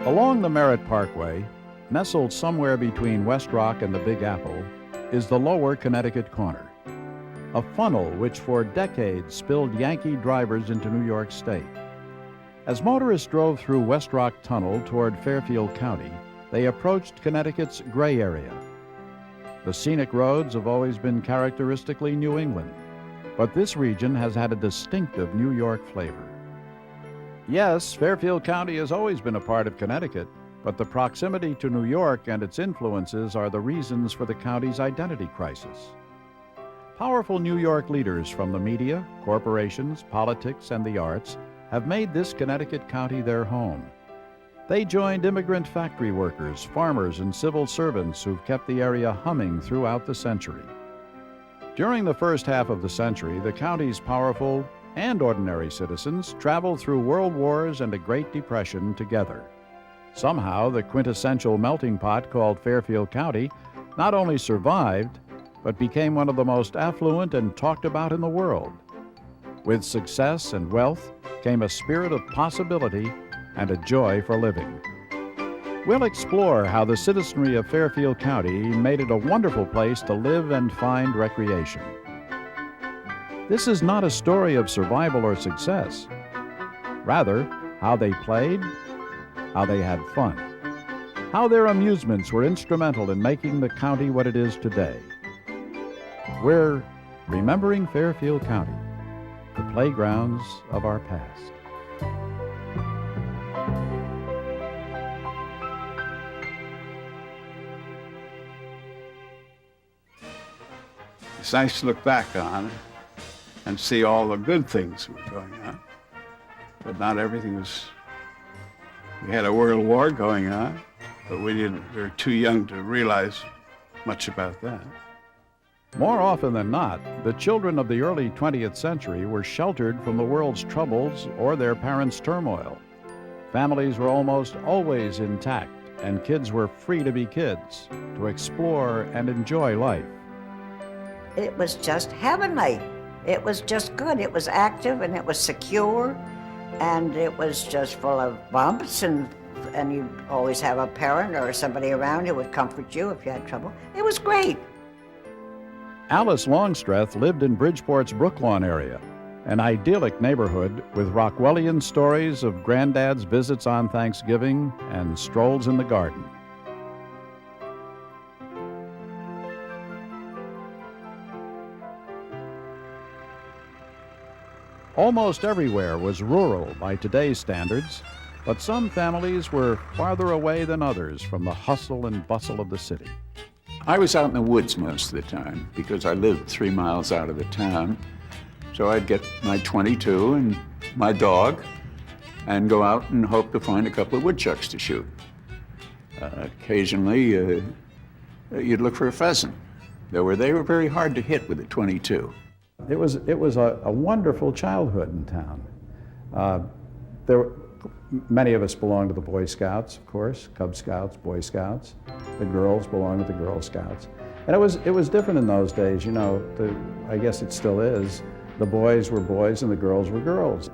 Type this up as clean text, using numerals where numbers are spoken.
Along the Merritt Parkway, nestled somewhere between West Rock and the Big Apple, is the Lower Connecticut Corner, a funnel which for decades spilled Yankee drivers into New York State. As motorists drove through West Rock Tunnel toward Fairfield County, they approached Connecticut's gray area. The scenic roads have always been characteristically New England, but this region has had a distinctive New York flavor. Yes, Fairfield County has always been a part of Connecticut, but the proximity to New York and its influences are the reasons for the county's identity crisis. Powerful New York leaders from the media, corporations, politics, and the arts have made this Connecticut county their home. They joined immigrant factory workers, farmers, and civil servants who've kept the area humming throughout the century. During the first half of the century, the county's powerful and ordinary citizens traveled through world wars and a Great Depression together. Somehow, the quintessential melting pot called Fairfield County not only survived, but became one of the most affluent and talked about in the world. With success and wealth came a spirit of possibility and a joy for living. We'll explore how the citizenry of Fairfield County made it a wonderful place to live and find recreation. This is not a story of survival or success. Rather, how they played, how they had fun, how their amusements were instrumental in making the county what it is today. We're remembering Fairfield County, the playgrounds of our past. It's nice to look back on it and see all the good things that were going on. But not everything was. We had a world war going on, but we were too young to realize much about that. More often than not, the children of the early 20th century were sheltered from the world's troubles or their parents' turmoil. Families were almost always intact, and kids were free to be kids, to explore and enjoy life. It was just heavenly. It was just good. It was active and it was secure, and it was just full of bumps, and you'd always have a parent or somebody around who would comfort you if you had trouble. It was great. Alice Longstreth lived in Bridgeport's Brooklawn area, an idyllic neighborhood with Rockwellian stories of Granddad's visits on Thanksgiving and strolls in the garden. Almost everywhere was rural by today's standards, but some families were farther away than others from the hustle and bustle of the city. I was out in the woods most of the time because I lived 3 miles out of the town. So I'd get my .22 and my dog and go out and hope to find a couple of woodchucks to shoot. Occasionally, you'd look for a pheasant. They were very hard to hit with a .22. It was a wonderful childhood in town. Many of us belonged to the Boy Scouts, of course, Cub Scouts, Boy Scouts. The girls belonged to the Girl Scouts. And it was different in those days, you know. I guess it still is. The boys were boys and the girls were girls.